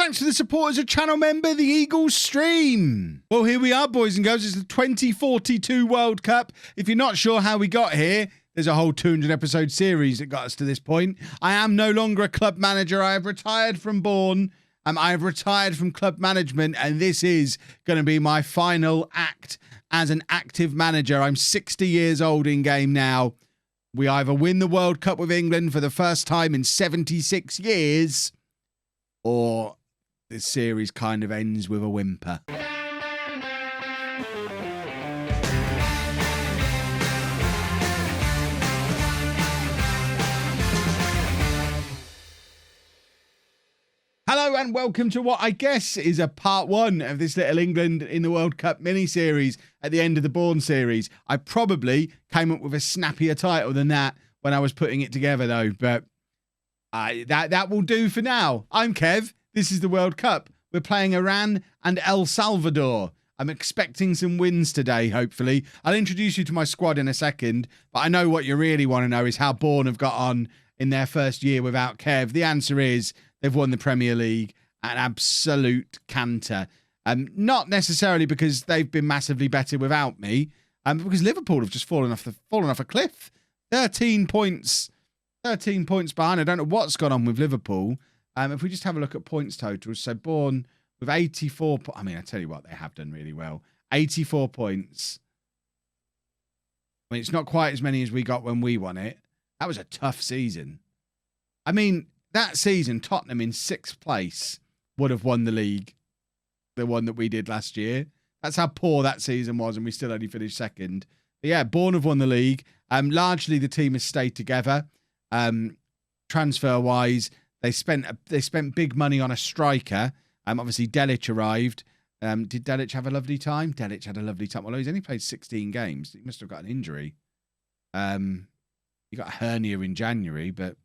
thanks to the supporters of channel member, the Eagles Stream. Well, here we are, boys and girls. It's the 2042 World Cup. If you're not sure how we got here, there's a whole 200 episode series that got us to this point. I am no longer a club manager. I have retired from Bourne. I have retired from club management, and this is going to be my final act as an active manager. I'm 60 years old in game now. We either win the World Cup with England for the first time in 76 years, or this series kind of ends with a whimper. Hello and welcome to what I guess is a part one of this little England in the World Cup mini-series at the end of the Bourne series. I probably came up with a snappier title than that when I was putting it together though, but that will do for now. I'm Kev. This is the World Cup. We're playing Iran and El Salvador. I'm expecting some wins today, hopefully. I'll introduce you to my squad in a second, but I know what you really want to know is how Bourne have got on in their first year without Kev. The answer is they've won the Premier League, an absolute canter. Not necessarily because they've been massively better without me, but because Liverpool have just fallen off a cliff. 13 points behind. I don't know what's gone on with Liverpool. If we just have a look at points totals, so Bourne with 84. I mean, I tell you what, they have done really well. 84 points. I mean, it's not quite as many as we got when we won it. That was a tough season. I mean, that season, Tottenham in 6th place would have won the league, the one that we did last year. That's how poor that season was, and we still only finished second. But yeah, Bourne have won the league. Largely, the team has stayed together. Transfer-wise, they spent big money on a striker. Obviously, Delic arrived. Did Delic have a lovely time? Delic had a lovely time. Although he's only played 16 games. He must have got an injury. He got a hernia in January, but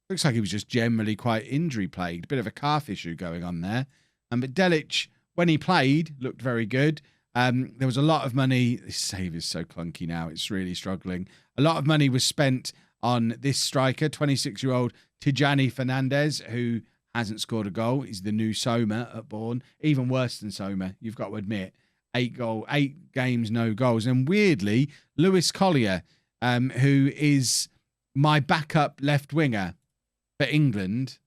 looks like he was just generally quite injury-plagued. Bit of a calf issue going on there. But Delic, when he played, looked very good. There was a lot of money. This save is so clunky now. It's really struggling. A lot of money was spent on this striker, 26-year-old Tejani Fernandez, who hasn't scored a goal. He's the new Soma at Bourne. Even worse than Soma, you've got to admit. 8 games, no goals. And weirdly, Lewis Collier, who is my backup left winger for England,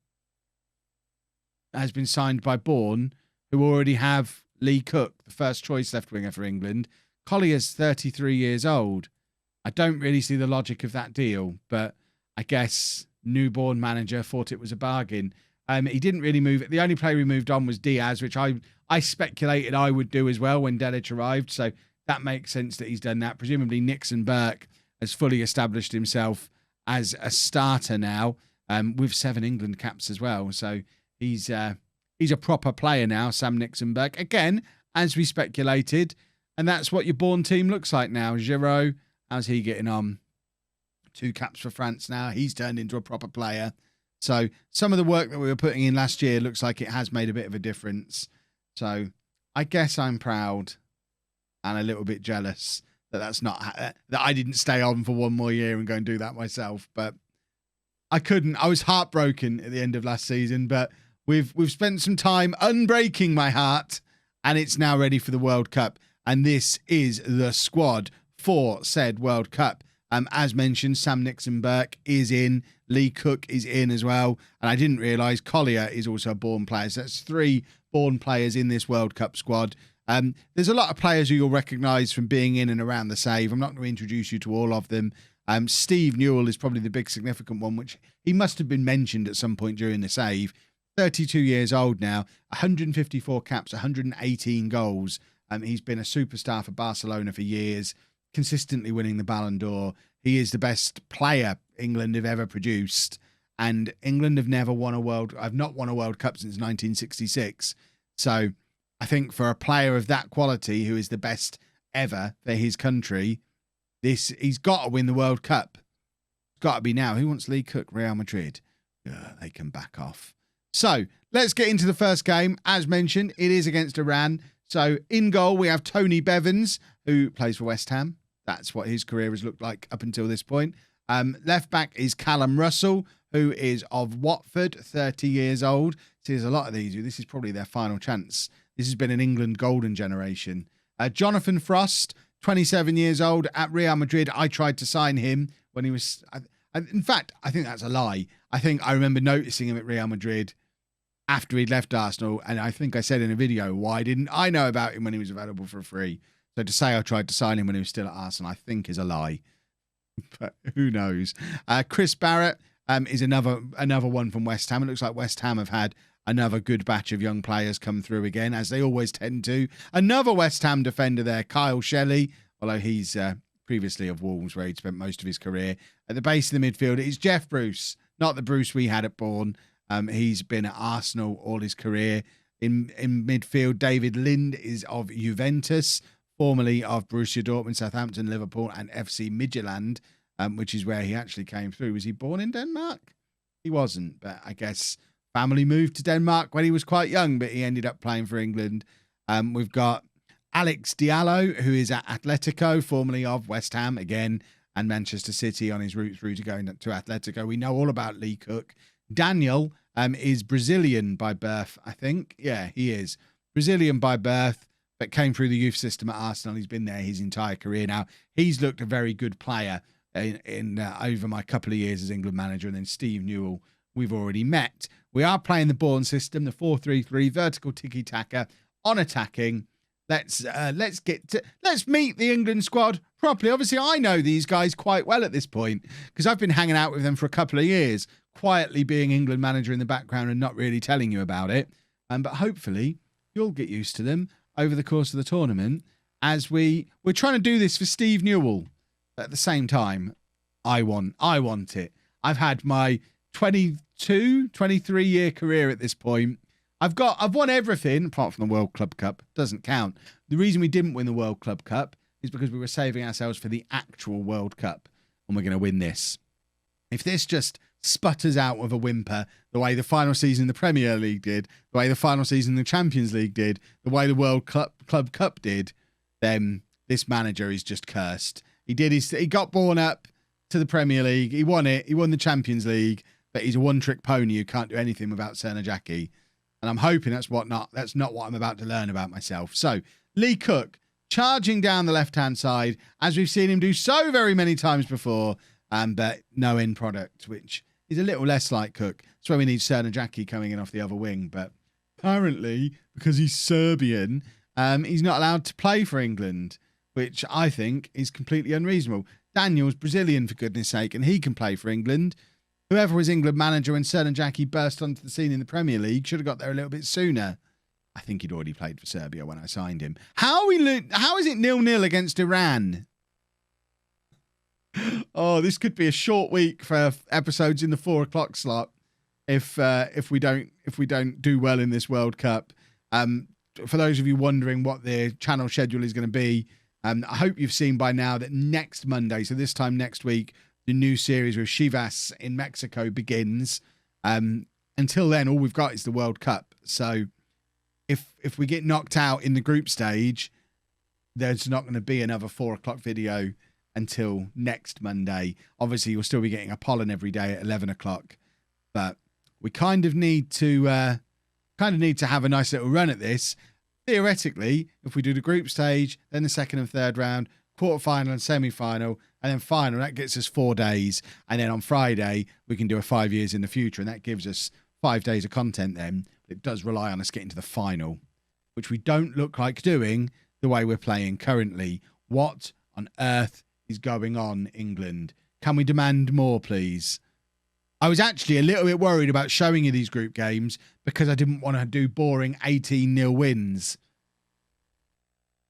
has been signed by Bourne, who already have Lee Cook, the first choice left winger for England. Collier's 33 years old. I don't really see the logic of that deal, but I guess new Bourne manager thought it was a bargain. He didn't really move it. The only player he moved on was Diaz, which I speculated I would do as well when Delic arrived. So that makes sense that he's done that. Presumably Nixon Burke has fully established himself as a starter now, with 7 England caps as well. So he's a proper player now, Sam Nixon Burke. Again, as we speculated, and that's what your Bourne team looks like now. Giroud, how's he getting on? 2 caps for France now. He's turned into a proper player. So some of the work that we were putting in last year looks like it has made a bit of a difference. So I guess I'm proud and a little bit jealous that I didn't stay on for one more year and go and do that myself. But I couldn't. I was heartbroken at the end of last season, but we've spent some time unbreaking my heart, and it's now ready for the World Cup. And this is the squad for said World Cup. As mentioned, Sam Nixon Burke is in. Lee Cook is in as well. And I didn't realise Collier is also a Bourne player. So that's 3 Bourne players in this World Cup squad. There's a lot of players who you'll recognise from being in and around the save. I'm not going to introduce you to all of them. Steve Newell is probably the big significant one, which he must have been mentioned at some point during the save. 32 years old now, 154 caps, 118 goals. He's been a superstar for Barcelona for years, consistently winning the Ballon d'Or. He is the best player England have ever produced, and England have never won I've not won a World Cup since 1966. So I think for a player of that quality, who is the best ever for his country, he's got to win the World Cup. It's got to be now. Who wants Lee Cook? Real Madrid. They can back off. So let's get into the first game. As mentioned, it is against Iran. So in goal, we have Tony Bevans, who plays for West Ham. That's what his career has looked like up until this point. Left back is Callum Russell. who is of Watford, 30 years old. See, there's a lot of these. This is probably their final chance. This has been an England golden generation. Jonathan Frost, 27 years old at Real Madrid. I tried to sign him when he was... in fact, I think that's a lie. I think I remember noticing him at Real Madrid after he'd left Arsenal, and I think I said in a video, why didn't I know about him when he was available for free? So to say I tried to sign him when he was still at Arsenal, I think is a lie. But who knows? Chris Barrett is another one from West Ham. It looks like West Ham have had another good batch of young players come through again, as they always tend to. Another West Ham defender there, Kyle Shelley, although he's previously of Wolves, where he'd spent most of his career. At the base of the midfield, it's Jeff Bruce, not the Bruce we had at Bourne. He's been at Arsenal all his career. In midfield, David Lind is of Juventus, formerly of Borussia Dortmund, Southampton, Liverpool, and FC Midtjylland, which is where he actually came through. Was he born in Denmark? He wasn't, but I guess family moved to Denmark when he was quite young, but he ended up playing for England. We've got Alex Diallo, who is at Atletico, formerly of West Ham, again, and Manchester City on his route through to going to Atletico. We know all about Lee Cook. Daniel is Brazilian by birth, I think. Yeah, he is. Brazilian by birth, but came through the youth system at Arsenal. He's been there his entire career now. He's looked a very good player in over my couple of years as England manager. And then Steve Newell, we've already met. We are playing the Bourne system, the 4-3-3, vertical tiki-taka, on attacking. Let's meet the England squad properly. Obviously, I know these guys quite well at this point because I've been hanging out with them for a couple of years, quietly being England manager in the background and not really telling you about it. But hopefully you'll get used to them over the course of the tournament as we're trying to do this for Steve Newell. At the same time, I want it. I've had my 23 year career at this point. I've won everything apart from the World Club Cup. Doesn't count. The reason we didn't win the World Club Cup is because we were saving ourselves for the actual World Cup, and we're going to win this. If this just sputters out with a whimper, the way the final season in the Premier League did, the way the final season in the Champions League did, the way the World Club Cup did, then this manager is just cursed. He got Bourne up to the Premier League. He won it. He won the Champions League, but he's a one-trick pony who can't do anything without Serna Jackie. And I'm hoping that's not what I'm about to learn about myself. So Lee Cook charging down the left-hand side, as we've seen him do so very many times before, but no end product, which is a little less like Cook. That's why we need Serna Jackie coming in off the other wing. But apparently, because he's Serbian, he's not allowed to play for England, which I think is completely unreasonable. Daniel's Brazilian, for goodness sake, and he can play for England. Whoever was England manager when Serna Jackie burst onto the scene in the Premier League should have got there a little bit sooner. I think he'd already played for Serbia when I signed him. How is it 0-0 against Iran? Oh, this could be a short week for episodes in the 4 o'clock slot if we don't do well in this World Cup. For those of you wondering what the channel schedule is going to be, I hope you've seen by now that next Monday, so this time next week, the new series with Chivas in Mexico begins. Until then, all we've got is the World Cup. So if we get knocked out in the group stage, there's not going to be another 4 o'clock video until next Monday. Obviously, you'll still be getting Apollon every day at 11 o'clock. But we kind of need to have a nice little run at this. Theoretically, if we do the group stage, then the second and third round, quarterfinal and semi-final, and then final, that gets us 4 days. And then on Friday, we can do a 5 years in the future, and that gives us 5 days of content then. It does rely on us getting to the final, which we don't look like doing the way we're playing currently. What on earth is going on, England? Can we demand more, please? I was actually a little bit worried about showing you these group games because I didn't want to do boring 18-0 wins.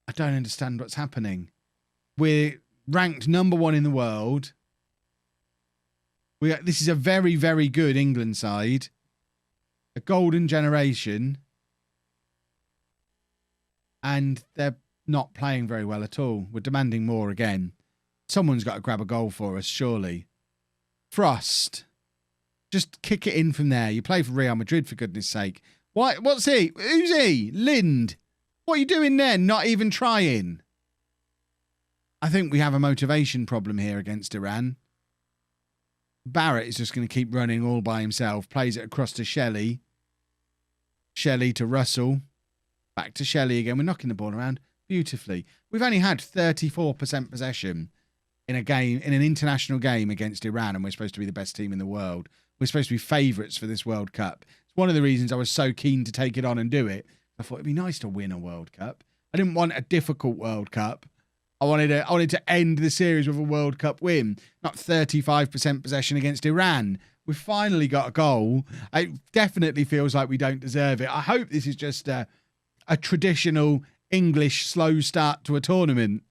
I don't understand what's happening. We're ranked number 1 in the world. This is a very, very good England side. A golden generation. And they're not playing very well at all. We're demanding more again. Someone's got to grab a goal for us, surely. Frost. Just kick it in from there. You play for Real Madrid, for goodness sake. What's he? Who's he? Lind. What are you doing there? Not even trying. I think we have a motivation problem here against Iran. Barrett is just going to keep running all by himself. Plays it across to Shelley. Shelley to Russell. Back to Shelley again. We're knocking the ball around beautifully. We've only had 34% possession in a game, in an international game against Iran, and we're supposed to be the best team in the world. We're supposed to be favourites for this World Cup. It's one of the reasons I was so keen to take it on and do it. I thought it'd be nice to win a World Cup. I didn't want a difficult World Cup. I wanted to end the series with a World Cup win, not 35% possession against Iran. We've finally got a goal. It definitely feels like we don't deserve it. I hope this is just a traditional English slow start to a tournament,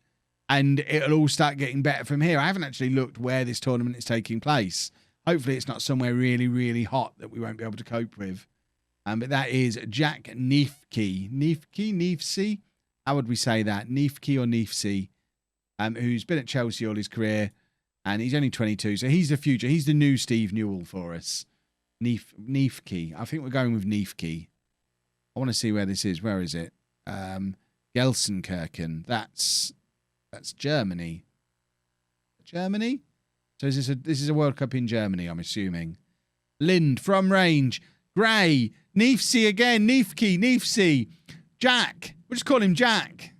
and it'll all start getting better from here. I haven't actually looked where this tournament is taking place. Hopefully it's not somewhere really, really hot that we won't be able to cope with. But that is Jack Neefke. Neefsey? How would we say that? Neefke or Neefsey? Who's been at Chelsea all his career, and he's only 22, so he's the future. He's the new Steve Newell for us. Neefke. I think we're going with Neefke. I want to see where this is. Where is it? Gelsenkirchen. That's Germany. Germany? So this is a World Cup in Germany, I'm assuming. Lind from range. Gray. Neefsey again. Neefsey. Jack. We'll just call him Jack.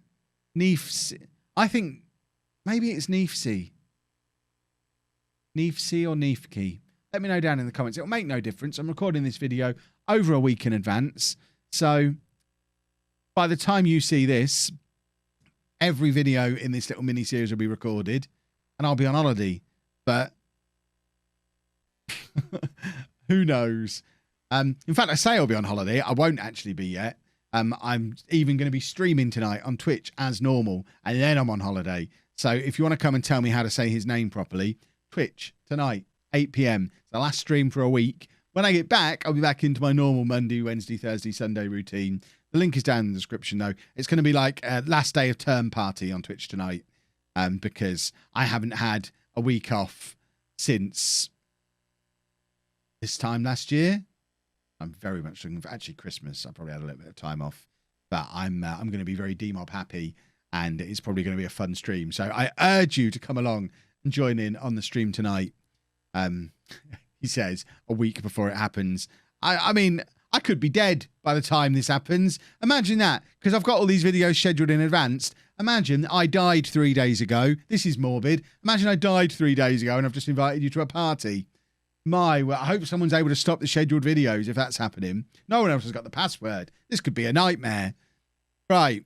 Neefsey. I think maybe it's Neefsey. Neefsey or Neefke. Let me know down in the comments. It'll make no difference. I'm recording this video over a week in advance. So by the time you see this, every video in this little mini-series will be recorded and I'll be on holiday. But who knows? In fact, I say I'll be on holiday. I won't actually be yet. I'm even going to be streaming tonight on Twitch as normal, and then I'm on holiday. So if you want to come and tell me how to say his name properly, Twitch tonight, 8 p.m. It's the last stream for a week. When I get back, I'll be back into my normal Monday, Wednesday, Thursday, Sunday routine. The link is down in the description, though. It's going to be like a last day of term party on Twitch tonight, because I haven't had a week off since this time last year. I'm very much looking for actually Christmas. I probably had a little bit of time off, but I'm going to be very DMob happy, and it's probably going to be a fun stream. So I urge you to come along and join in on the stream tonight. He says a week before it happens. I mean, I could be dead by the time this happens. Imagine that, because I've got all these videos scheduled in advance. Imagine I died 3 days ago. This is morbid. Imagine I died 3 days ago and I've just invited you to a party. Well, I hope someone's able to stop the scheduled videos if that's happening. No one else has got the password. This could be a nightmare. Right.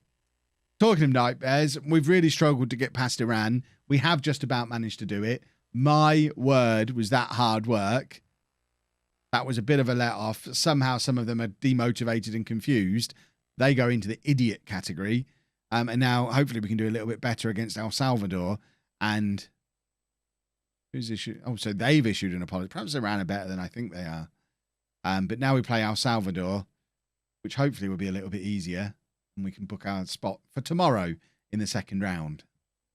Talking of nightmares, we've really struggled to get past Iran. We have just about managed to do it. My word, was that hard work. That was a bit of a let-off. Somehow some of them are demotivated and confused. They go into the idiot category. And now hopefully we can do a little bit better against El Salvador. And who's issued? Oh, so they've issued an apology. Perhaps Iran are better than I think they are. But now we play El Salvador, which hopefully will be a little bit easier. And we can book our spot for tomorrow in the second round.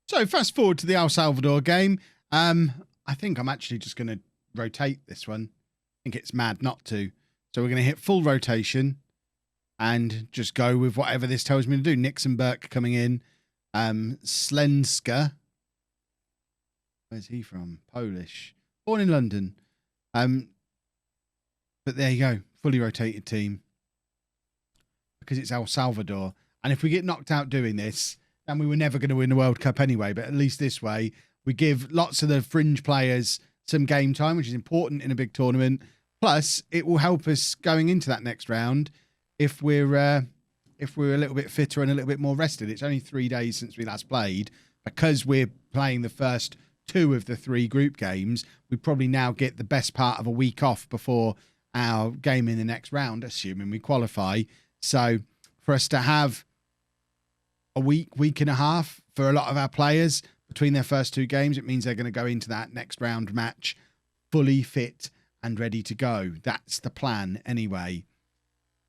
So fast forward to the El Salvador game. I think I'm actually just going to rotate this one. I think it's mad not to. So we're going to hit full rotation and just go with whatever this tells me to do. Nixon Burke coming in. Slenska. Where's he from? Polish. Born in London. But there you go. Fully rotated team. Because it's El Salvador. And if we get knocked out doing this, then we were never going to win the World Cup anyway. But at least this way, we give lots of the fringe players some game time, which is important in a big tournament. Plus, it will help us going into that next round if we're a little bit fitter and a little bit more rested. It's only 3 days since we last played. Because we're playing the first 2 of the 3 group games, we probably now get the best part of a week off before our game in the next round, assuming we qualify. So for us to have a week and a half for a lot of our players between their first 2 games, it means they're going to go into that next round match fully fit and ready to go. That's the plan anyway.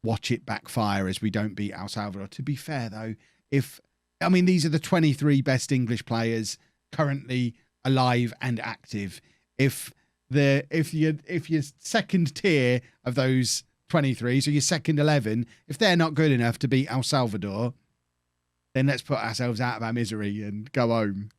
Watch it backfire as we don't beat El Salvador. To be fair, though, these are the 23 best English players currently alive and active. If your second tier of those 23, so your second 11, if they're not good enough to beat El Salvador, then let's put ourselves out of our misery and go home.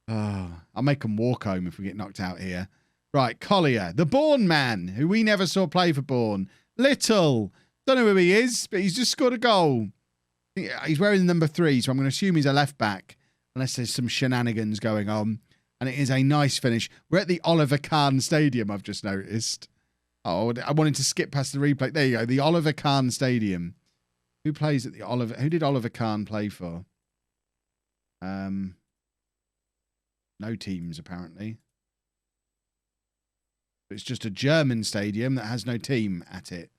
Oh, I'll make them walk home if we get knocked out here. Right, Collier, the Bourne man, who we never saw play for Bourne. Little, don't know who he is, but he's just scored a goal. He's wearing the number 3, so I'm going to assume he's a left back, unless there's some shenanigans going on. And it is a nice finish. We're at the Oliver Kahn Stadium, I've just noticed. Oh, I wanted to skip past the replay. There you go, the Oliver Kahn Stadium. Who plays at the Oliver? Who did Oliver Kahn play for? No teams, apparently. It's just a German stadium that has no team at it,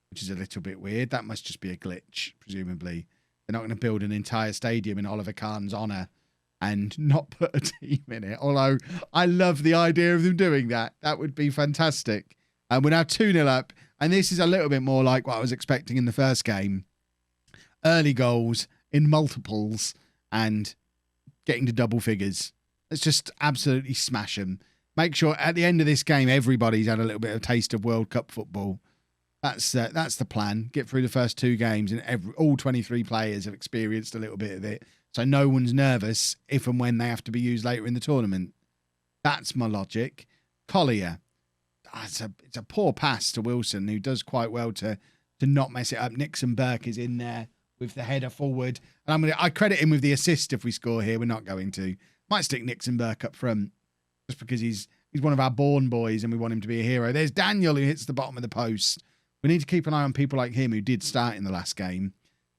which is a little bit weird. That must just be a glitch, presumably. They're not going to build an entire stadium in Oliver Kahn's honour and not put a team in it. Although I love the idea of them doing that. That would be fantastic. And we're now 2-0 up. And this is a little bit more like what I was expecting in the first game. Early goals in multiples and getting to double figures. Let's just absolutely smash them. Make sure at the end of this game, everybody's had a little bit of a taste of World Cup football. That's the plan. Get through the first 2 games and all 23 players have experienced a little bit of it. So no one's nervous if and when they have to be used later in the tournament. That's my logic. Collier. It's a poor pass to Wilson, who does quite well to not mess it up. Nixon Burke is in there with the header forward. And I credit him with the assist if we score here. We're not going to. Might stick Nixon Burke up front. Just because he's one of our Bourne boys and we want him to be a hero. There's Daniel, who hits the bottom of the post. We need to keep an eye on people like him who did start in the last game,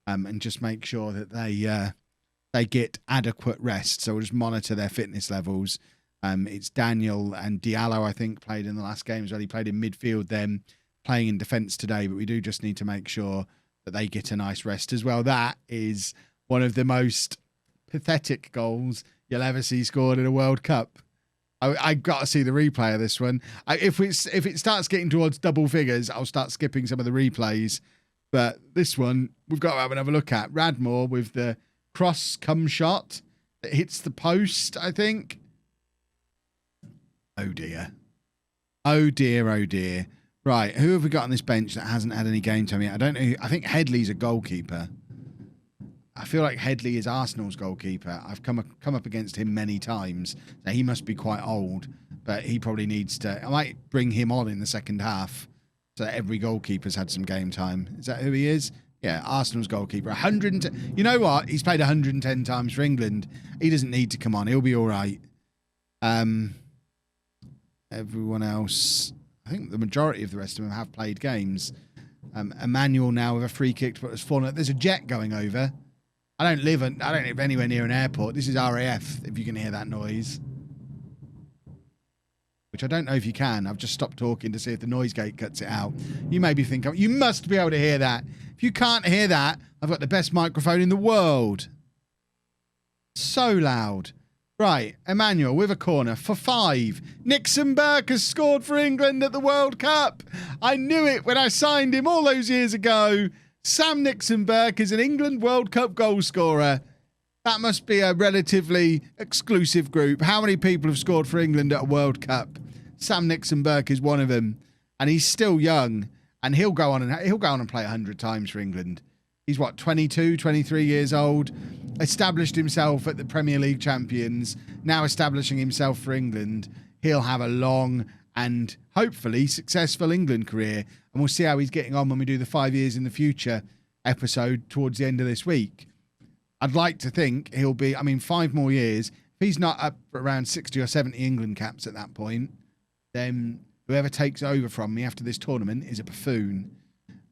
and just make sure that they get adequate rest. So we'll just monitor their fitness levels. It's Daniel and Diallo, I think, played in the last game as well. He played in midfield then, playing in defence today, but we do just need to make sure that they get a nice rest as well. That is one of the most pathetic goals you'll ever see scored in a World Cup. I got to see the replay of this one. If it starts getting towards double figures, I'll start skipping some of the replays. But this one, we've got to have another look at. Radmore with the cross come shot that hits the post, I think. Oh, dear. Oh, dear, oh, dear. Right, who have we got on this bench that hasn't had any game time yet? I don't know. I think Headley's a goalkeeper. I feel like Headley is Arsenal's goalkeeper. I've come up against him many times. So he must be quite old, but he probably needs to... I might bring him on in the second half so that every goalkeeper's had some game time. Is that who he is? Yeah, Arsenal's goalkeeper. 110. You know what? He's played 110 times for England. He doesn't need to come on. He'll be all right. Everyone else... I think the majority of the rest of them have played games. Emmanuel now with a free kick, but it's fallen. There's a jet going over. I don't live anywhere near an airport. This is RAF, if you can hear that noise. Which I don't know if you can. I've just stopped talking to see if the noise gate cuts it out. You may be thinking, you must be able to hear that. If you can't hear that, I've got the best microphone in the world. So loud. Right, Emmanuel with a corner for 5. Nixon Burke has scored for England at the World Cup. I knew it when I signed him all those years ago. Sam Nixon Burke is an England World Cup goal scorer. That must be a relatively exclusive group. How many people have scored for England at a World Cup? Sam Nixon Burke is one of them, and he's still young, and he'll go on and play 100 times for England. He's 22, 23 years old, established himself at the Premier League champions, now establishing himself for England. He'll have a long and hopefully successful England career, and we'll see how he's getting on when we do the 5 years in the future episode towards the end of this week. I'd like to think he'll be, 5 more years. If he's not up around 60 or 70 England caps at that point, then whoever takes over from me after this tournament is a buffoon.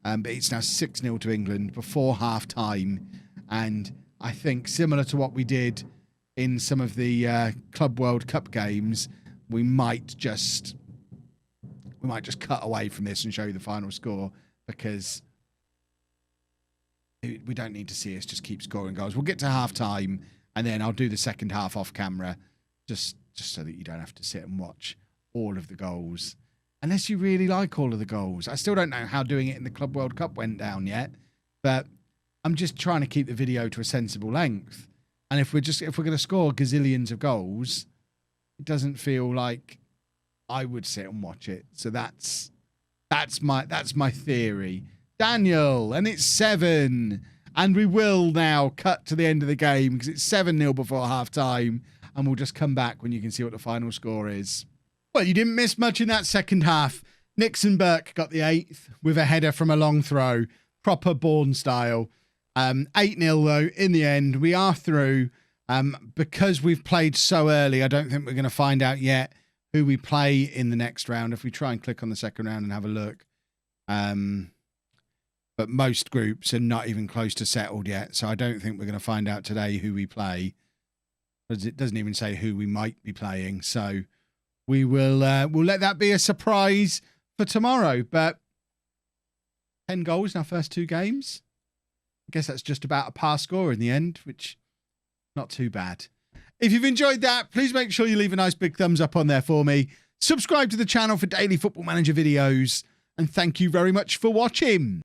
But it's now 6-0 to England before half-time, and I think similar to what we did in some of the Club World Cup games, we might just cut away from this and show you the final score, because we don't need to see us just keep scoring goals. We'll get to half-time, and then I'll do the second half off camera, just so that you don't have to sit and watch all of the goals. Unless you really like all of the goals. I still don't know how doing it in the Club World Cup went down yet, but I'm just trying to keep the video to a sensible length. And if we're going to score gazillions of goals, it doesn't feel like I would sit and watch it. So that's my theory. Daniel, and it's 7. And we will now cut to the end of the game because it's 7-0 before half time, and we'll just come back when you can see what the final score is. Well, you didn't miss much in that second half. Nixon Burke got the 8th with a header from a long throw. Proper Bourne style. 8-0 though, in the end. We are through. Because we've played so early, I don't think we're going to find out yet who we play in the next round. If we try and click on the second round and have a look. But most groups are not even close to settled yet. So I don't think we're going to find out today who we play. Because it doesn't even say who we might be playing. So we will we'll let that be a surprise for tomorrow. But 10 goals in our first 2 games. I guess that's just about a par score in the end, which not too bad. If you've enjoyed that, please make sure you leave a nice big thumbs up on there for me. Subscribe to the channel for daily Football Manager videos. And thank you very much for watching.